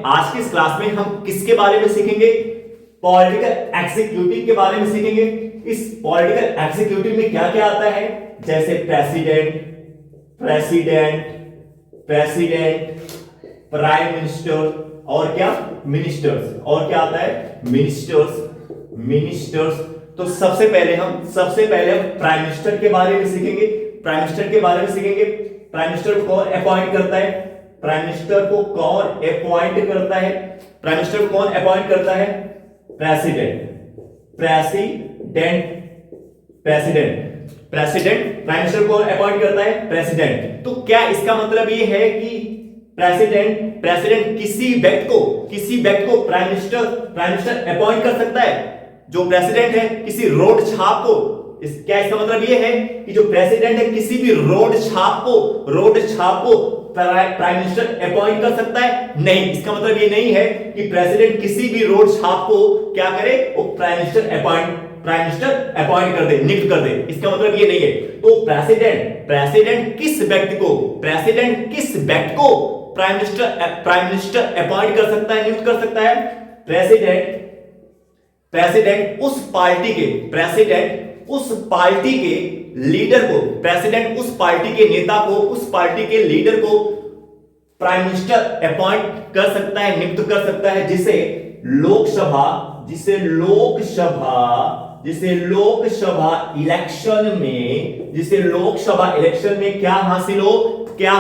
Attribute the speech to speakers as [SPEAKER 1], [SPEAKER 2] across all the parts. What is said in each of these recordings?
[SPEAKER 1] आज की इस क्लास में हम किसके बारे में सीखेंगे? पॉलिटिकल एग्जीक्यूटिव के बारे में सीखेंगे। इस पॉलिटिकल एग्जीक्यूटिव में क्या क्या आता है? जैसे प्रेसिडेंट, प्राइम मिनिस्टर और क्या? मिनिस्टर्स। और क्या आता है? मिनिस्टर्स। तो सबसे पहले हम प्राइम मिनिस्टर के बारे में सीखेंगे। प्राइम मिनिस्टर को कौन अपॉइंट करता है? प्राइम मिनिस्टर को कौन अपॉइंट करता है? प्रेसिडेंट प्राइम मिनिस्टर को अपॉइंट करता है प्रेसिडेंट। तो क्या इसका मतलब ये है कि प्रेसिडेंट किसी व्यक्ति को प्राइम मिनिस्टर अपॉइंट कर सकता है? जो प्रेसिडेंट है किसी रोड छाप को, क्या इसका मतलब ये है कि जो प्रेसिडेंट है किसी भी रोड छाप को प्राइम मिनिस्टर अपॉइंट कर सकता है? नहीं, इसका मतलब ये नहीं है कि प्रेसिडेंट किसी भी रोड छाप को क्या करे, वो प्राइम मिनिस्टर अपॉइंट कर दे, नियुक्त कर दे। इसका मतलब ये नहीं है। तो प्रेसिडेंट किस व्यक्ति को प्राइम मिनिस्टर अपॉइंट कर सकता है, नियुक्त कर सकता है? प्रेसिडेंट उस पार्टी के लीडर को, उस पार्टी के नेता को, उस पार्टी के लीडर को प्राइम मिनिस्टर अपॉइंट कर सकता है, नियुक्त कर सकता है, जिसे लोकसभा इलेक्शन में क्या हासिल हो, क्या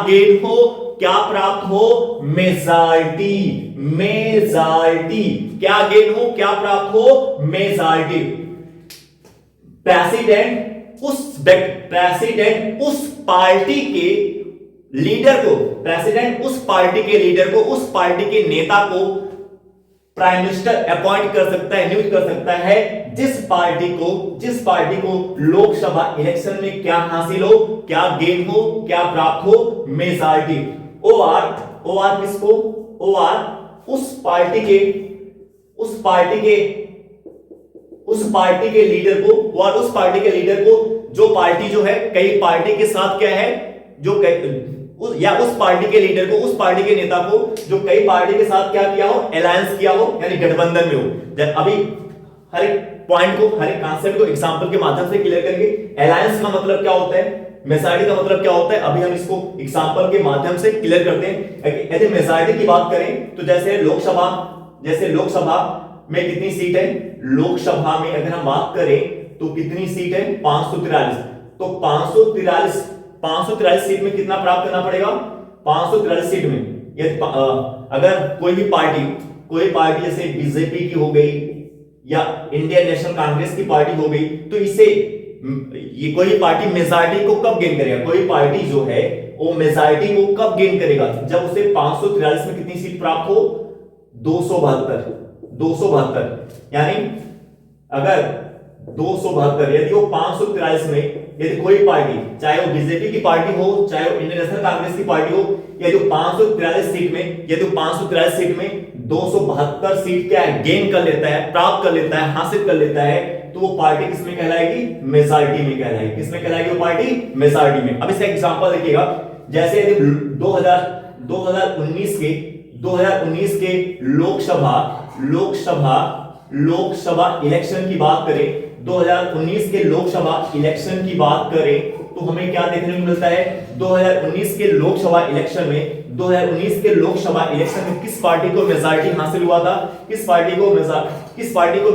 [SPEAKER 1] गेन हो, क्या प्राप्त हो? मेजॉरिटी। क्या गेन हो, क्या प्राप्त हो? मेजॉरिटी। प्रेसिडेंट उस पार्टी के लीडर को, उस पार्टी के नेता को प्राइम मिनिस्टर अपॉइंट कर सकता है, नियुक्त कर सकता है, जिस पार्टी को लोकसभा इलेक्शन में क्या हासिल हो, क्या गेन हो, क्या प्राप्त हो? मेजॉरिटी। ओआर किसको? उस पार्टी के लीडर को, जो पार्टी जो है कई पार्टी के साथ क्या है, उस पार्टी के लीडर को, उस पार्टी के नेता को जो कई पार्टी के साथ क्या किया हो, अलायंस किया हो, यानी गठबंधन में हो। अभी हर एक पॉइंट को, हर एक कॉन्सेप्ट को एग्जांपल के माध्यम से क्लियर करेंगे। अलायंस का मतलब क्या होता है, मेजॉरिटी का मतलब क्या होता है, अभी हम इसको एग्जांपल के माध्यम से क्लियर करते हैं। यदि मेजॉरिटी की बात करें तो जैसे लोकसभा में कितनी सीट है? लोकसभा में अगर हम बात करें तो कितनी सीट है? 543। तो 543 सीट में कितना प्राप्त करना पड़ेगा? 543 सीट में यदि अगर कोई पार्टी जैसे बीजेपी की हो गई या इंडियन नेशनल कांग्रेस की पार्टी हो गई, तो ये कोई पार्टी मेजॉरिटी को कब गेन करेगा? कोई पार्टी जो है वो मेजॉरिटी को कब गेन करेगा? जब उसे 543 में कितनी सीट प्राप्त हो? 272। यानी अगर 272 यदि वो 543 में यदि कोई पार्टी, चाहे वो बीजेपी की पार्टी हो, चाहे वो इंडियन नेशनल कांग्रेस की पार्टी हो, यदि 543 सीट में 272 सीट क्या है, गेन कर लेता है, प्राप्त कर लेता है, हासिल कर लेता है, तो वो पार्टी किसमें कहलाएगी? मेजॉरिटी में कहलाएगी। किसमें कहलाएगी वो पार्टी? मेजॉरिटी में। अब इसका एग्जांपल देखिएगा, जैसे यदि 2019 के लोकसभा इलेक्शन की बात करें, 2019 के लोकसभा इलेक्शन की बात करें तो हमें क्या देखने को मिलता है? 2019 के लोकसभा इलेक्शन में किस पार्टी को मेजॉरिटी हासिल हुआ था? किस पार्टी को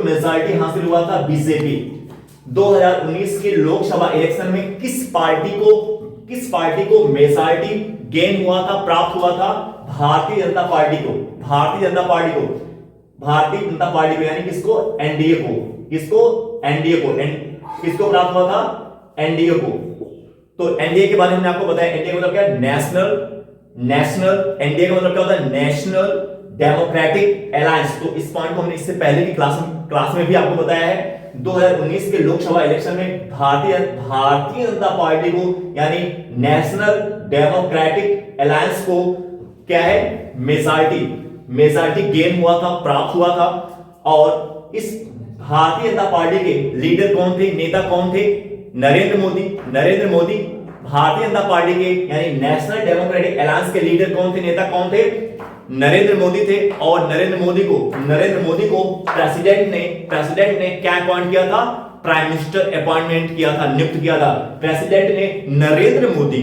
[SPEAKER 1] मेजॉरिटी हासिल हुआ था? बीजेपी। 2019 के लोकसभा इलेक्शन में किस पार्टी को मेजॉरिटी गेन हुआ था, प्राप्त हुआ था? भारतीय जनता पार्टी को, यानी किसको? एनडीए को। किसको प्राप्त हुआ था? एनडीए को। तो एनडीए के बारे में हमने आपको बताया, एनडीए का मतलब क्या है? एनडीए का मतलब क्या होता है? National democratic alliance. तो इस पॉइंट को हमने इससे पहले की क्लास में भी आपको बताया है। 2019 के लोकसभा इलेक्शन में भारतीय जनता पार्टी को, यानी नेशनल डेमोक्रेटिक अलायंस को क्या है? मेजॉरिटी गेन हुआ था, प्राप्त हुआ था। और इस भारतीय जनता पार्टी के लीडर कौन थे, नेता कौन थे? नरेंद्र मोदी। भारतीय जनता पार्टी के यानी नेशनल डेमोक्रेटिक अलायंस के लीडर कौन थे, नेता कौन थे? नरेंद्र मोदी थे और नरेंद्र मोदी को प्रेसिडेंट ने क्या अपॉइंट किया था? प्राइम मिनिस्टर अपॉइंटमेंट किया था, नियुक्त किया था। प्रेसिडेंट ने नरेंद्र मोदी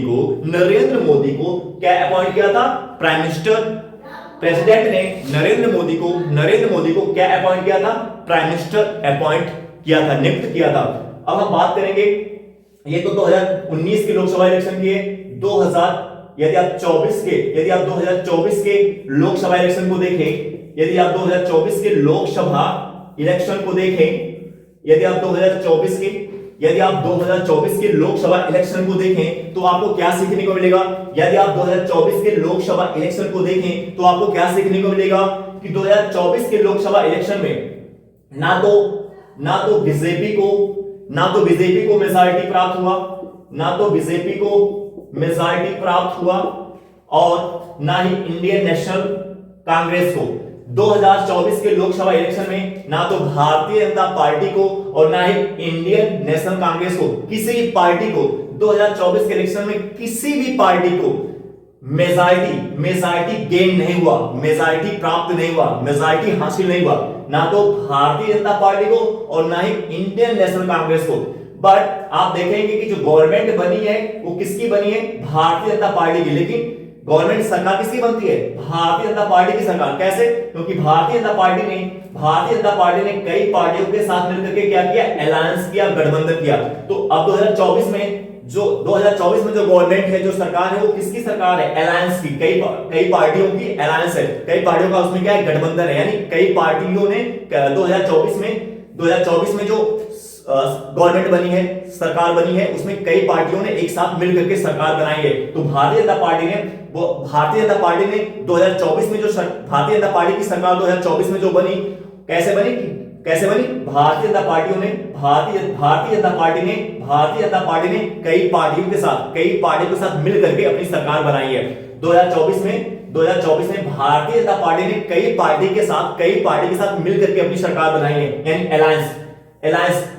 [SPEAKER 1] को क्या अपॉइंट किया था? Prime minister. प्रेसिडेंट ने नरेंद्र मोदी को क्या अपॉइंट किया था? प्राइम मिनिस्टर अपॉइंट किया था, नियुक्त किया था। अब हम बात करेंगे, ये तो 2019 के लोकसभा इलेक्शन की है। यदि आप 2024 के लोकसभा इलेक्शन को देखें, यदि आप 2024 के लोकसभा इलेक्शन को देखें, यदि आप 2024 के लोकसभा इलेक्शन को देखें तो आपको क्या सीखने को मिलेगा? यदि आप 2024 के लोकसभा इलेक्शन को देखें तो आपको क्या सीखने को मिलेगा कि 2024 के लोकसभा इलेक्शन में ना तो बीजेपी को मेजॉरिटी प्राप्त हुआ, और ना ही इंडियन नेशनल कांग्रेस को। 2024 के लोकसभा इलेक्शन में ना तो भारतीय जनता पार्टी को और ना ही इंडियन नेशनल कांग्रेस को, किसी भी पार्टी को 2024 के इलेक्शन में किसी भी पार्टी को मेजॉरिटी गेन नहीं हुआ, मेजॉरिटी प्राप्त नहीं हुआ, मेजॉरिटी हासिल नहीं हुआ, ना तो भारतीय जनता पार्टी को और ना ही इंडियन नेशनल कांग्रेस को। बट आप देखेंगे कि जो गवर्नमेंट बनी है वो किसकी बनी है? भारतीय जनता पार्टी की। लेकिन गवर्नमेंट सरकार किसकी बनती है? भारतीय जनता पार्टी की सरकार। कैसे? क्योंकि भारतीय जनता पार्टी ने कई पार्टियों के साथ मिलकर के क्या किया? अलायंस किया, गठबंधन किया। तो अब 2024 में जो गवर्नमेंट है, जो सरकार है, वो किसकी सरकार है? अलायंस की। कई पार्टियों की अलायंस है, कई पार्टियों का उसमें क्या है? गठबंधन है। यानी कई पार्टियों ने 2024 में जो गवर्नमेंट बनी है, सरकार बनी है, उसमें कई पार्टियों ने एक साथ मिलकर के सरकार बनाई है। तो भारतीय जनता पार्टी ने 2024 में जो भारतीय जनता पार्टी की सरकार 2024 में जो बनी, कैसे बनी? भारतीय जनता पार्टी ने कई पार्टियों के साथ मिलकर के अपनी सरकार बनाई है। 2024 में भारतीय जनता पार्टी ने कई पार्टी के साथ मिलकर के अपनी सरकार बनाई है, यानी अलायंस।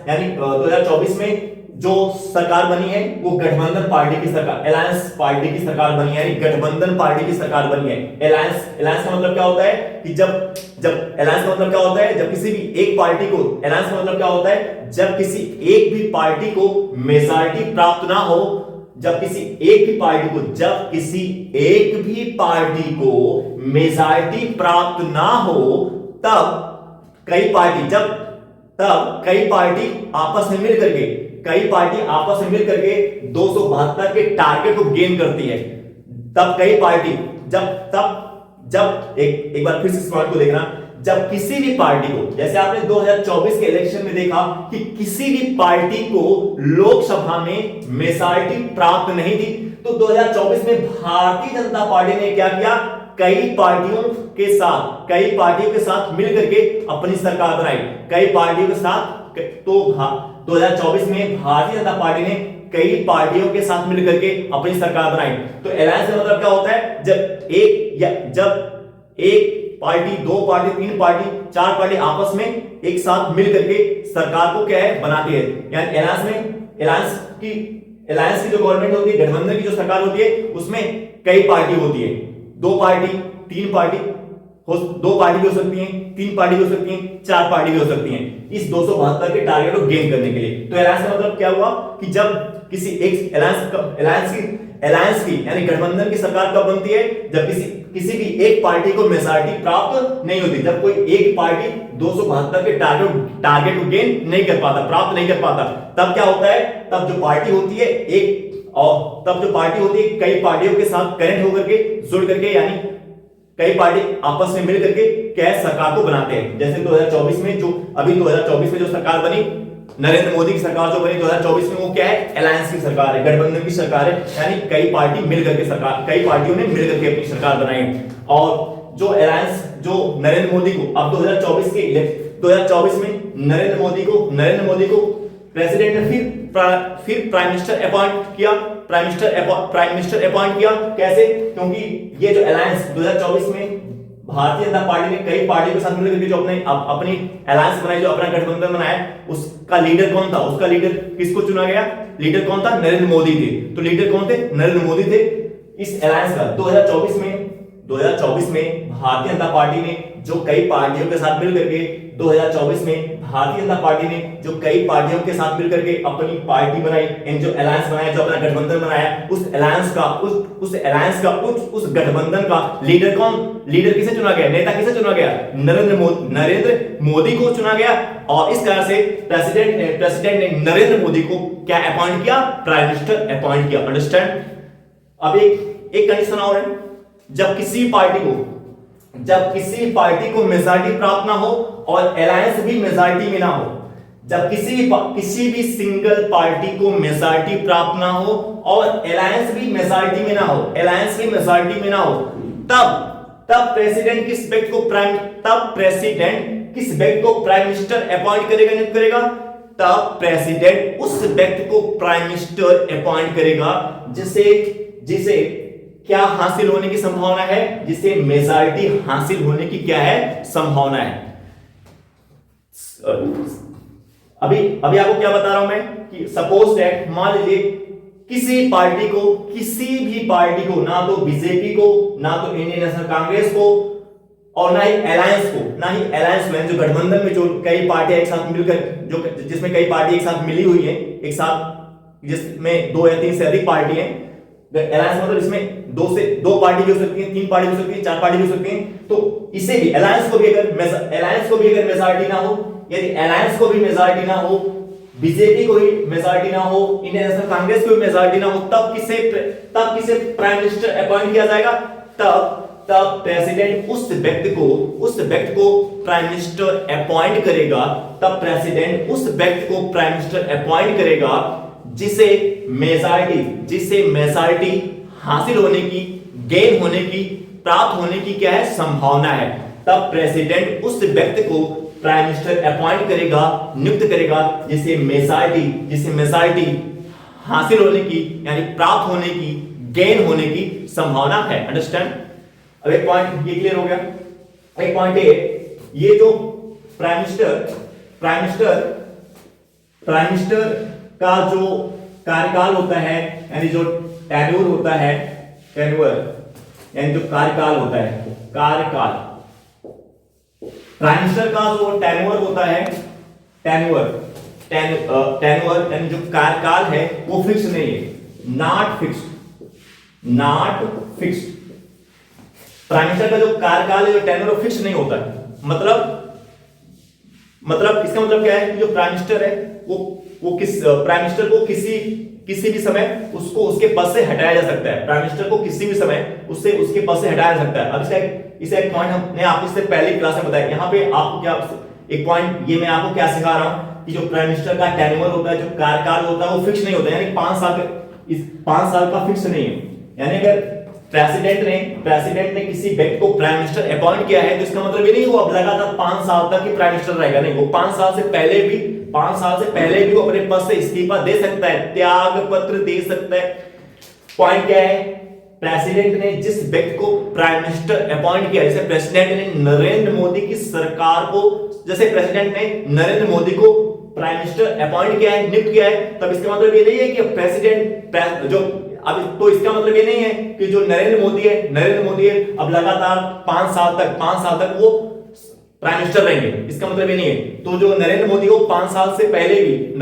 [SPEAKER 1] यानी 2024 में जो सरकार बनी है वो गठबंधन पार्टी की सरकार, अलायंस पार्टी की सरकार बनी है, यानी गठबंधन पार्टी की सरकार बनी है। अलायंस का मतलब क्या होता है कि जब किसी भी एक पार्टी को, अलायंस का मतलब क्या होता है? जब किसी एक भी पार्टी को मेजॉरिटी प्राप्त ना हो, जब किसी एक भी पार्टी को मेजॉरिटी प्राप्त ना हो, तब कई पार्टी आपस में मिलकर के 272 के टारगेट को गेन करती है। तब कई पार्टी जब एक बार फिर से इस पॉइंट को देखना, जब किसी भी पार्टी को, जैसे आपने 2024 के इलेक्शन में देखा कि किसी भी पार्टी को लोकसभा में मेजॉरिटी प्राप्त नहीं थी, तो 2024 में भारतीय जनता पार्टी ने क्या किया? कई पार्टियों के साथ मिलकर के अपनी सरकार बनाई। कई पार्टियों के साथ, तो 2024 में भारतीय जनता पार्टी ने कई पार्टियों के साथ मिलकर के अपनी सरकार बनाई। तो अलायंस का मतलब क्या होता है? जब एक पार्टी, दो पार्टी, तीन पार्टी, चार पार्टी आपस में एक साथ मिलकर के सरकार को क्या है? बनाती है। यानी अलायंस की जो गवर्नमेंट होती है, गठबंधन की जो सरकार होती है, उसमें कई पार्टी होती है। दो पार्टी, तीन पार्टी, दो पार्टी भी हो सकती हैं, तीन पार्टी भी हो सकती हैं, चार पार्टी भी हो सकती हैं, इस 272 के टारगेट को गेन करने के लिए। तो अलायंस का मतलब क्या हुआ कि जब किसी एक अलायंस की यानी गठबंधन की सरकार कब बनती है? जब किसी भी एक पार्टी को मेजॉरिटी प्राप्त नहीं होती, जब कोई एक पार्टी 272 के टारगेट को गेन नहीं कर पाता, प्राप्त नहीं कर पाता, तब क्या होता है? तब जो पार्टी होती है कई पार्टियों के साथ कनेक्ट होकर के, जुड़ करके, यानी कई पार्टी आपस में मिल करके क्या है? सरकार को बनाते हैं। जैसे 2024 में जो सरकार बनी, नरेंद्र मोदी की सरकार जो बनी 2024 में, वो क्या है? अलायंस की सरकार है, गठबंधन की सरकार है, यानी कई पार्टियों ने मिलकर के अपनी सरकार बनाई। और जो अलायंस, जो नरेंद्र मोदी को अब 2024 में नरेंद्र मोदी को प्रेसिडेंट ने फिर प्राइम मिनिस्टर अपॉइंट किया। कैसे? क्योंकि ये जो अलायंस 2024 में भारतीय जनता पार्टी ने कई पार्टियों के साथ मिलकर जो अपनी अलायंस बनाई, जो अपना गठबंधन बनाया, उसका लीडर कौन था? उसका लीडर किसको चुना गया? लीडर कौन था? नरेंद्र मोदी थे। तो लीडर कौन थे? नरेंद्र मोदी थे इस अलायंस का। 2024 में 2024 में भारतीय जनता पार्टी ने जो कई पार्टियों के साथ मिलकर के 2024 में भारतीय जनता पार्टी ने जो कई पार्टियों के साथ मिलकर के अपनी पार्टी बनाई, इन जो अलायंस बनाया, जो अपना गठबंधन बनाया, उस अलायंस का उस गठबंधन का लीडर कौन, लीडर किसे चुना गया, नेता किसे चुना गया, नरेंद्र मोदी को चुना गया। और इस तरह से प्रेसिडेंट ने नरेंद्र मोदी को क्या अपॉइंट किया, प्राइम मिनिस्टर अपॉइंट किया। अंडरस्टैंड। अब एक कंडीशन और है, जब किसी पार्टी को मेजॉरिटी प्राप्त ना हो और अलायंस भी मेजॉरिटी में ना हो, जब किसी भी सिंगल पार्टी को मेजॉरिटी प्राप्त ना हो और अलायंस भी मेजॉरिटी में ना हो, तब प्रेसिडेंट किस व्यक्ति को प्राइम मिनिस्टर अपॉइंट करेगा, नियुक्त करेगा। तब प्रेसिडेंट उस व्यक्ति को प्राइम मिनिस्टर अपॉइंट करेगा जिसे क्या हासिल होने की संभावना है, जिसे मेजॉरिटी हासिल होने की क्या है, संभावना है। अभी आपको क्या बता रहा हूं मैं कि सपोज दैट, मान लीजिए किसी भी पार्टी को, ना तो बीजेपी को, ना तो इंडियन नेशनल कांग्रेस को, और ना ही अलायंस में जो गठबंधन में जो कई पार्टियां एक साथ मिलकर, जिसमें कई पार्टी एक साथ मिली हुई है, एक साथ जिसमें 2 या 3 से अधिक पार्टी हैं। अलायंस मतलब इसमें 2 पार्टी भी हो सकती हैं, 3 पार्टी भी हो सकती हैं, 4 पार्टी भी हो सकती हैं। तो इसे भी अलायंस को भी अगर मेजॉरिटी ना हो, यदि अलायंस को भी मेजॉरिटी ना हो, बीजेपी को भी मेजॉरिटी ना हो, इंडियन नेशनल कांग्रेस को भी मेजॉरिटी ना हो, तब किसे प्राइम मिनिस्टर अपॉइंट किया जाएगा। तब प्रेसिडेंट उस व्यक्ति को प्राइम मिनिस्टर अपॉइंट करेगा। तब प्रेसिडेंट उस व्यक्ति को प्राइम मिनिस्टर अपॉइंट करेगा जिसे मेजॉरिटी हासिल होने की, गेन होने की, प्राप्त होने की क्या है, संभावना है। तब प्रेसिडेंट उस व्यक्ति को प्राइम मिनिस्टर अपॉइंट करेगा, नियुक्त करेगा जिसे मेजॉरिटी हासिल होने की, यानी प्राप्त होने की, गेन होने की संभावना है। अंडरस्टैंड। अब एक पॉइंट ये क्लियर हो गया। एक पॉइंट ये जो प्राइम मिनिस्टर का जो कार्यकाल होता है, यानी जो टेन्योर होता है, यानी जो कार्यकाल होता है, प्राइम मिनिस्टर का जो टेन्योर होता है, टेन्योर यानी जो कार्यकाल है वो फिक्स नहीं है, नॉट फिक्स्ड। प्राइम मिनिस्टर का जो कार्यकाल है, जो टेन्योर, फिक्स नहीं होता है। मतलब इसका मतलब क्या है कि जो प्राइम मिनिस्टर है वो प्राइम मिनिस्टर को किसी भी समय उसके पद से हटाया जा सकता है। प्राइम मिनिस्टर को किसी भी समय उसके पद से हटाया जा सकता है। अब इसे एक पॉइंट हमने आपको इससे पहले क्लास में बताया। यहाँ पे आपको क्या एक पॉइंट ये मैं आपको क्या सिखा रहा हूं कि जो प्राइम मिनिस्टर का टेन्योर होता है, जो कार्यकाल होता है, वो फिक्स नहीं होता, यानी 5 साल का फिक्स नहीं है। यानी अगर प्रेसिडेंट ने किसी व्यक्ति को प्राइम मिनिस्टर अपॉइंट किया है तो इसका मतलब ये नहीं वो अब लगातार 5 साल तक ही प्राइम मिनिस्टर रहेगा, नहीं। वो 5 साल से पहले भी वो अपने पद से इस्तीफा दे सकता है, त्याग पत्र दे सकता है। पॉइंट क्या है, प्रेसिडेंट ने जिस व्यक्ति को प्राइम मिनिस्टर अपॉइंट किया, जैसे प्रेसिडेंट ने नरेंद्र मोदी की सरकार को, जैसे प्रेसिडेंट ने नरेंद्र मोदी को प्राइम मिनिस्टर अपॉइंट किया है, नियुक्त किया है, तब इसका मतलब ये नहीं है कि प्रेसिडेंट जो अब तो इसका मतलब ये नहीं है कि जो नरेंद्र मोदी है अब लगातार 5 साल तक वो प्राइम मिनिस्टर रहेंगे, इसका मतलब ये नहीं है। तो जो नरेंद्र मोदी को 5 साल से पहले भी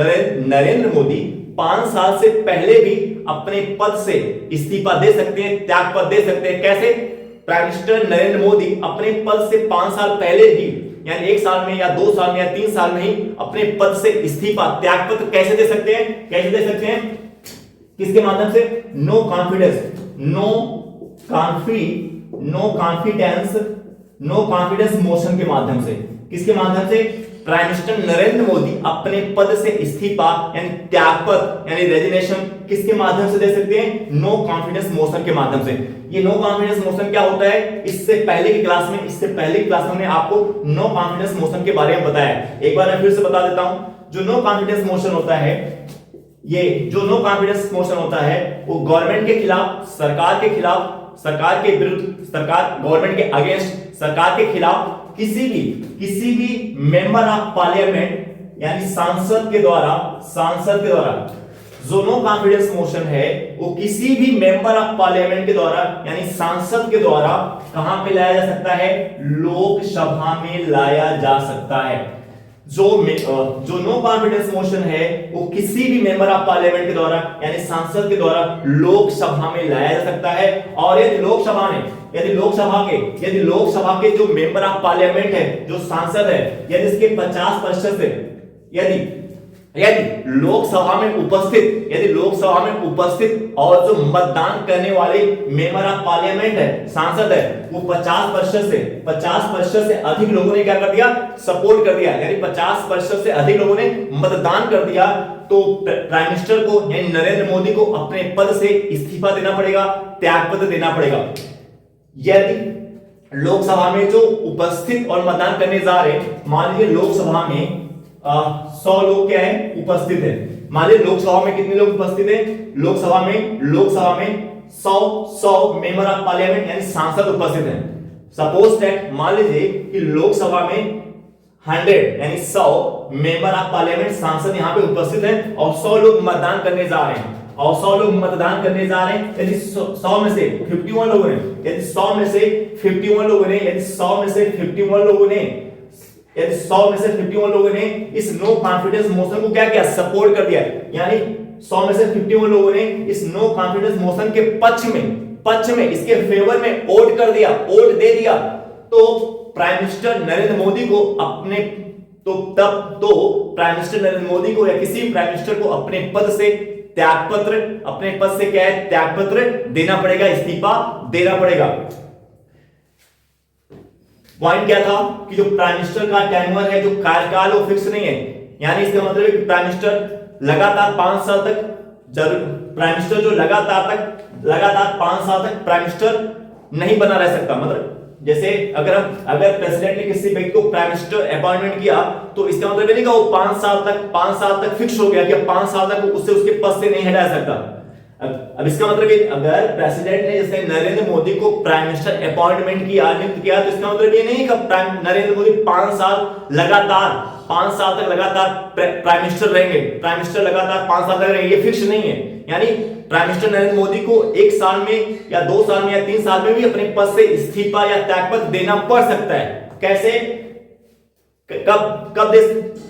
[SPEAKER 1] नरेंद्र मोदी 5 साल से पहले भी अपने पद से इस्तीफा दे सकते हैं, त्याग पत्र दे सकते हैं। कैसे? प्राइम मिनिस्टर नरेंद्र मोदी अपने पद से 5 साल पहले ही, यानी 1 साल में या 2 साल में या 3 साल में ही अपने पद से इस्तीफा, त्याग पत्र कैसे दे सकते हैं? किसके माध्यम से? नो कॉन्फिडेंस मोशन के माध्यम से। किसके माध्यम से? प्राइम मिनिस्टर नरेंद्र मोदी अपने पद से इस्तीफा यानी त्यागपत्र यानी रेजिग्नेशन किसके माध्यम से दे सकते हैं? नो कॉन्फिडेंस मोशन के माध्यम से। ये नो कॉन्फिडेंस मोशन क्या होता है? इससे पहले की क्लास में हमने आपको नो कॉन्फिडेंस मोशन के बारे में बताया। एक बार मैं फिर से बता देता हूं। जो नो कॉन्फिडेंस मोशन होता है, ये जो नो कॉन्फिडेंस मोशन होता है वो गवर्नमेंट के खिलाफ, सरकार के खिलाफ, सरकार के विरुद्ध, गवर्नमेंट के अगेंस्ट, सरकार के खिलाफ किसी भी मेंबर ऑफ पार्लियामेंट यानी सांसद के द्वारा जो नो कॉन्फिडेंस मोशन है वो किसी भी मेंबर ऑफ पार्लियामेंट के द्वारा यानी सांसद के द्वारा कहां पे लाया जा सकता है, लोकसभा में लाया जा सकता है। जो नो कॉन्फिडेंस मोशन है वो किसी भी मेंबर ऑफ पार्लियामेंट के द्वारा यानी सांसद के द्वारा लोकसभा में लाया जा सकता है। और यदि लोकसभा के जो मेंबर ऑफ पार्लियामेंट है, जो सांसद है, यदि इसके 50% से यदि लोकसभा में उपस्थित और जो मतदान करने वाले मेंबर ऑफ पार्लियामेंट है, सांसद है, वो 50% से अधिक लोगों ने क्या कर दिया, सपोर्ट कर दिया, यानी 50% से अधिक लोगों ने मतदान कर दिया, तो प्राइम मिनिस्टर को यानी नरेंद्र मोदी को अपने पद से इस्तीफा देना पड़ेगा, त्यागपत्र देना पड़ेगा। यदि लोकसभा में जो उपस्थित और मतदान करने जा रहे, मान लीजिए लोकसभा में 100 लोग क्या है, उपस्थित है। मान लीजिए लोकसभा में कितने लोग उपस्थित हैं, लोकसभा में 100 मेंबर ऑफ पार्लियामेंट यानी सांसद उपस्थित हैं। सपोज दैट मान लीजिए कि लोकसभा में 100 यानी 100 मेंबर ऑफ पार्लियामेंट सांसद यहां पे उपस्थित हैं और 100 लोग मतदान करने जा रहे हैं, यदि 100 में से 51 लोगों ने इस नो कॉन्फिडेंस मोशन को क्या किया, सपोर्ट कर दिया, यानी 100 में से 51 लोगों ने इस नो कॉन्फिडेंस मोशन के पक्ष में इसके फेवर में वोट दे दिया, तो प्राइम मिनिस्टर नरेंद्र मोदी को प्राइम मिनिस्टर नरेंद्र मोदी को या किसी प्राइम मिनिस्टर को अपने पद से त्यागपत्र देना पड़ेगा, इस्तीफा देना पड़ेगा। पॉइंट क्या था कि जो प्राइम मिनिस्टर का टेन्योर है, जो कार्यकाल वो फिक्स नहीं है, यानी इसका मतलब है कि प्राइम मिनिस्टर लगातार 5 साल तक लगातार 5 साल तक प्राइम मिनिस्टर नहीं बना रह सकता। मतलब जैसे अगर प्रेसिडेंट ने किसी व्यक्ति को प्राइम मिनिस्टर अपॉइंटमेंट किया, तो इसका मतलब नहीं कि वो 5 साल तक फिक्स हो गया कि 5 साल तक उसे उसके पद से नहीं हटा सकता। अब इसका मतलब अगर प्रेसिडेंट ने जैसे नरेंद्र मोदी को प्राइम मिनिस्टर अपॉइंटमेंट किया, नियुक्त किया, तो इसका मतलब ये नहीं कि नरेंद्र मोदी 5 साल तक लगातार प्राइम मिनिस्टर रहेंगे, लगातार 5 साल तक रहेंगे, ये फिक्स नहीं है। यानी प्राइम मिनिस्टर नरेंद्र मोदी को 1 साल में या 2 साल में या 3 साल में भी अपने पद से इस्तीफा या त्यागपत्र देना पड़ सकता है। कैसे,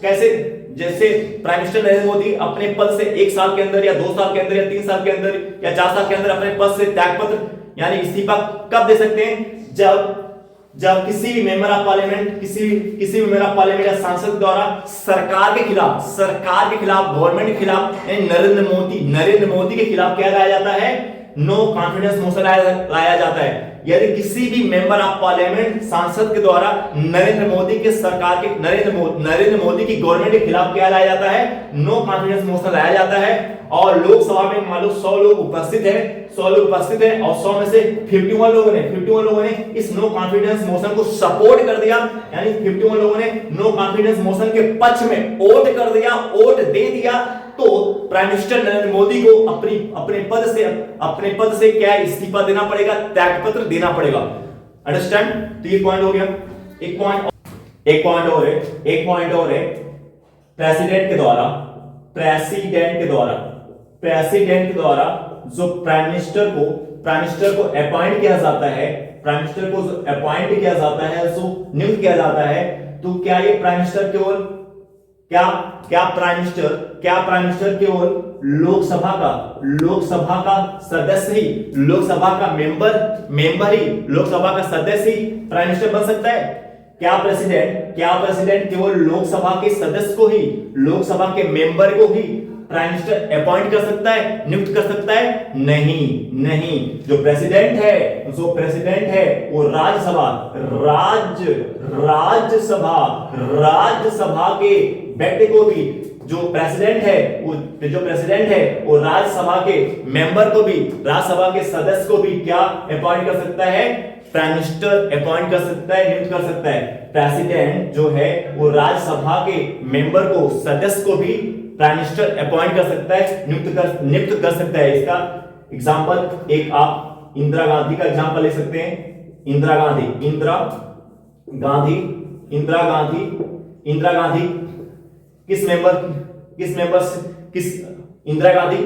[SPEAKER 1] कैसे? जैसे प्राइम मिनिस्टर नरेंद्र मोदी अपने पद से 1 साल के अंदर या 2 साल के अंदर या 3 साल के अंदर या 4 साल के अंदर अपने पद से त्यागपत्र यानी इस्तीफा कब दे सकते हैं, जब किसी भी मेंबर ऑफ पार्लियामेंट या सांसद द्वारा सरकार के खिलाफ गवर्नमेंट के खिलाफ यानी नरेंद्र मोदी के खिलाफ क्या लाया जाता है, नो कॉन्फिडेंस मोशन लाया जाता है। यदि किसी भी मेंबर ऑफ पार्लियामेंट सांसद के द्वारा नरेंद्र मोदी की गवर्नमेंट के खिलाफ क्या लाया जाता है, नो कॉन्फिडेंस मोशन लाया जाता है। और लोकसभा में मान लो 100 लोग उपस्थित हैं और 100 में से 51 लोगों ने इस नो कॉन्फिडेंस मोशन को सपोर्ट कर दिया, यानी 51 लोगों ने नो कॉन्फिडेंस मोशन के पक्ष में वोट दे दिया, तो प्राइम मिनिस्टर नरेंद्र मोदी को अपने पद से क्या इस्तीफा देना पड़ेगा, त्यागपत्र देना पड़ेगा। अंडरस्टैंड? तो ये पॉइंट हो गया। एक पॉइंट और है प्रेसिडेंट के द्वारा जो प्राइम मिनिस्टर को अपॉइंट किया जाता है, नियुक्त किया जाता है, तो क्या ये प्राइम मिनिस्टर केवल केवल लोकसभा का सदस्य ही, लोकसभा का मेंबर ही, लोकसभा का सदस्य ही प्राइम मिनिस्टर बन सकता है? क्या प्रेसिडेंट केवल लोकसभा के सदस्य को ही, लोकसभा के मेंबर को ही प्राइम मिनिस्टर अपॉइंट कर सकता है, नियुक्त कर सकता है? नहीं। जो प्रेसिडेंट है वो राज्यसभा के व्यक्ति को भी, जो प्रेसिडेंट है वो राज्यसभा के मेंबर को भी, राज्यसभा के सदस्य को भी क्या अपॉइंट कर सकता है? प्राइम मिनिस्टर अपॉइंट कर सकता है, नियुक्त कर सकता है। प्रेसिडेंट जो है वो राज्यसभा के मेंबर को, सदस्य को भी प्राइम मिनिस्टर अपॉइंट कर सकता है, नियुक्त कर सकता है। इसका एग्जांपल एक आप इंदिरा गांधी का एग्जांपल ले सकते हैं। इंदिरा गांधी इंदिरा गांधी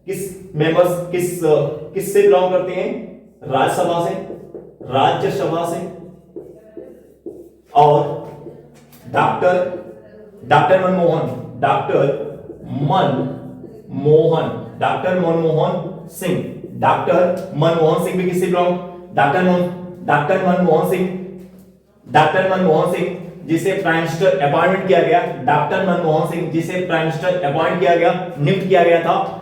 [SPEAKER 1] किससे बिलोंग करते हैं? राज्यसभा से, राज्यसभा से। और डॉक्टर मनमोहन सिंह भी किससे बिलोंग? डॉक्टर मनमोहन सिंह जिसे प्राइम मिनिस्टर अपॉइंटमेंट किया गया, डॉक्टर मनमोहन सिंह जिसे प्राइम मिनिस्टर अपॉइंट किया गया, नियुक्त किया गया था,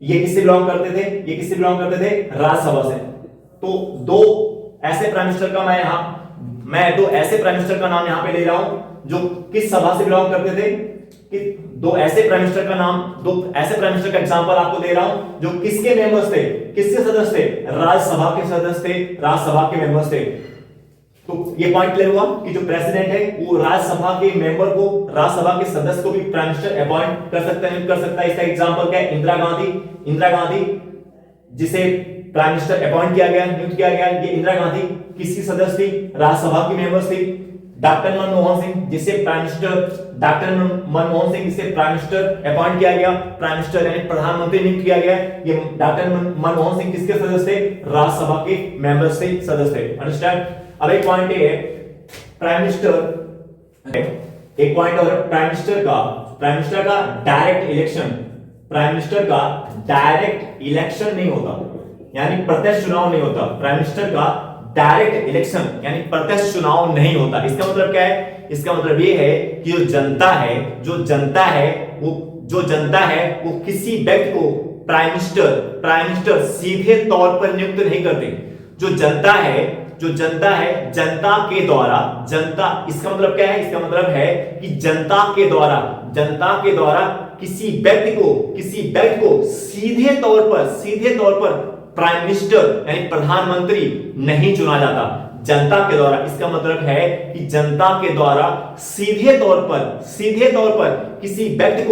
[SPEAKER 1] ये किससे बिलोंग करते थे? ये किससे बिलोंग करते थे? राज्यसभा से। तो दो ऐसे प्राइम मिनिस्टर का मैं दो ऐसे प्राइम मिनिस्टर का नाम यहां पे ले रहा हूं जो किस सभा से बिलोंग करते थे, कि दो ऐसे प्राइम मिनिस्टर का एग्जांपल आपको दे रहा हूं जो किसके मेंबर्स थे, किसके सदस्य थे? राज्यसभा के सदस्य थे, राज्यसभा के मेंबर्स थे। तो ये पॉइंट क्लियर हुआ कि जो प्रेसिडेंट है वो राज्यसभा के मेंबर को, राज्यसभा के सदस्य को भी प्राइम मिनिस्टर अपॉइंट कर सकता है, कर सकता है। इसका एग्जांपल क्या है? इंदिरा गांधी जिसे प्राइम मिनिस्टर अपॉइंट किया गया, नियुक्त किया गया, ये इंदिरा गांधी किसकी सदस्य थी? राज्यसभा की मेंबर्स थी। डॉक्टर मनमोहन सिंह जिसे प्राइम मिनिस्टर अपॉइंट किया गया, प्राइम मिनिस्टर यानी प्रधानमंत्री नियुक्त किया गया, ये डॉक्टर मनमोहन सिंह किसके सदस्य थे? राज्यसभा के मेंबर्स थे, सदस्य थे। अंडरस्टैंड? अब एक पॉइंट ये है, प्राइम मिनिस्टर का डायरेक्ट इलेक्शन नहीं होता, यानी प्रत्यक्ष चुनाव नहीं होता। प्राइम मिनिस्टर का डायरेक्ट इलेक्शन यानी प्रत्यक्ष चुनाव नहीं होता। इसका मतलब क्या है? इसका मतलब ये है कि जो जनता है वो किसी व्यक्ति को प्राइम मिनिस्टर सीधे तौर पर नियुक्त नहीं करते। जो जनता है जनता के द्वारा, इसका मतलब क्या है? इसका मतलब है कि जनता के द्वारा किसी व्यक्ति को सीधे तौर पर प्राइम मिनिस्टर यानी प्रधानमंत्री नहीं चुना जाता, जनता के द्वारा। इसका मतलब है कि जनता के द्वारा सीधे तौर पर किसी व्यक्ति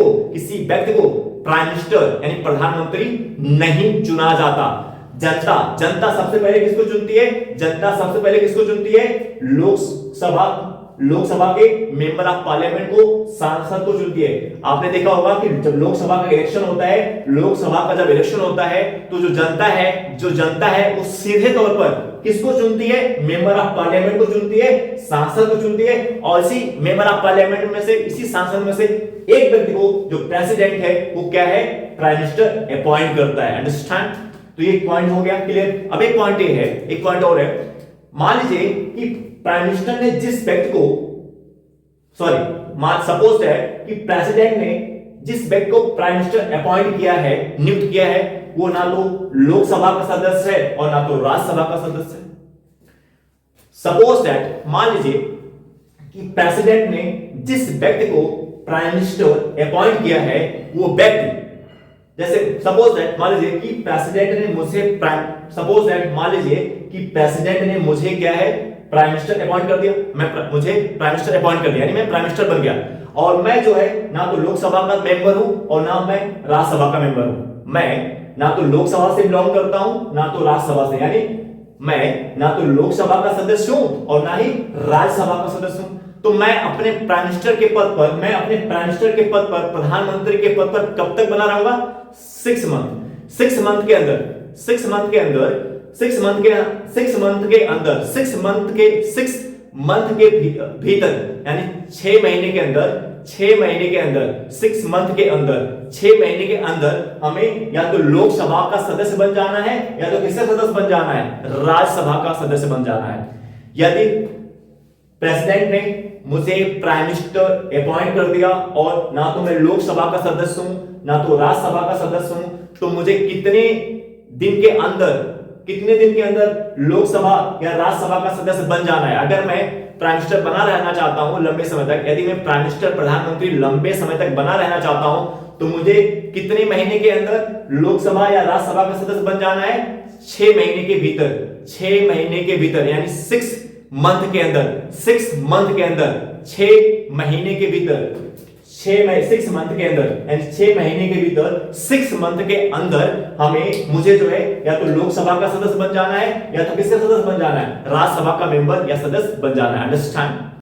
[SPEAKER 1] को प्राइम मिनिस्टर यानी प्रधानमंत्री नहीं चुना जाता। जनता सबसे पहले किसको चुनती है? लोकसभा के मेंबर ऑफ पार्लियामेंट को, सांसद को चुनती है। आपने देखा होगा कि जब लोकसभा का इलेक्शन होता है, तो जो जनता है वो सीधे तौर पर किसको चुनती है? मेंबर ऑफ पार्लियामेंट को चुनती है, सांसद को चुनती है। और इसी मेंबर ऑफ पार्लियामेंट में से, इसी सांसद में से एक व्यक्ति को जो प्रेसिडेंट है वो क्या है? प्राइम मिनिस्टर अपॉइंट करता है। अंडरस्टैंड? तो ये पॉइंट हो गया क्लियर। अब एक पॉइंट और है, मान लीजिए कि प्राइम मिनिस्टर ने जिस व्यक्ति को, सपोज है कि प्रेसिडेंट ने जिस व्यक्ति को प्राइम मिनिस्टर अपॉइंट किया है, नियुक्त किया है, वो ना तो लोकसभा का सदस्य है और ना तो राज्यसभा का सदस्य है। सपोज दैट, मान लीजिए कि प्रेसिडेंट ने जिस व्यक्ति को प्राइम मिनिस्टर अपॉइंट किया है, वो व्यक्ति, जैसे सपोज दैट मान लीजिए कि प्रेसिडेंट ने मुझे क्या है? प्राइम मिनिस्टर अपॉइंट कर दिया, मुझे प्राइम मिनिस्टर अपॉइंट कर दिया, यानी मैं प्राइम मिनिस्टर बन गया। और मैं जो है ना तो लोकसभा का मेंबर हूं और ना मैं राज्यसभा का मेंबर हूं। मैं ना तो लोकसभा से बिलोंग करता हूं ना तो राज्यसभा से, यानी मैं ना तो लोकसभा का सदस्य हूं और ना ही राज्यसभा का सदस्य हूं। तो मैं अपने प्राइम मिनिस्टर के पद पर, प्रधानमंत्री के पद पर कब तक बना रहूंगा? 6 मंथ के अंदर, 6 मंथ के भीतर, यानी 6 महीने के अंदर 6 महीने के अंदर हमें या तो लोकसभा का सदस्य बन जाना है या तो किसका सदस्य बन जाना है? राज्यसभा का सदस्य बन जाना है। यदि प्रेसिडेंट ने मुझे प्राइम मिनिस्टर अपॉइंट कर दिया और ना तो मैं लोकसभा का सदस्य हूं ना तो राज्यसभा का सदस्य हूं, तो मुझे कितने दिन के अंदर लोकसभा या राज्यसभा का सदस्य बन जाना है? अगर मैं प्राइम मिनिस्टर बना रहना चाहता हूं लंबे समय तक, यदि मैं प्राइम मिनिस्टर प्रधानमंत्री लंबे समय तक बना रहना चाहता हूं, तो मुझे कितने महीने के अंदर लोकसभा या राज्यसभा का सदस्य बन जाना है? 6 महीने के भीतर, यानी 6 मंथ के अंदर, 6 मंथ के अंदर, 6 महीने के भीतर, 6 मंथ के अंदर, यानी 6 महीने के भीतर, 6 मंथ के अंदर मुझे जो है या तो लोकसभा का सदस्य बन जाना है या तो किसका सदस्य बन जाना है? राज्यसभा का मेंबर या सदस्य बन जाना है। अंडरस्टैंड?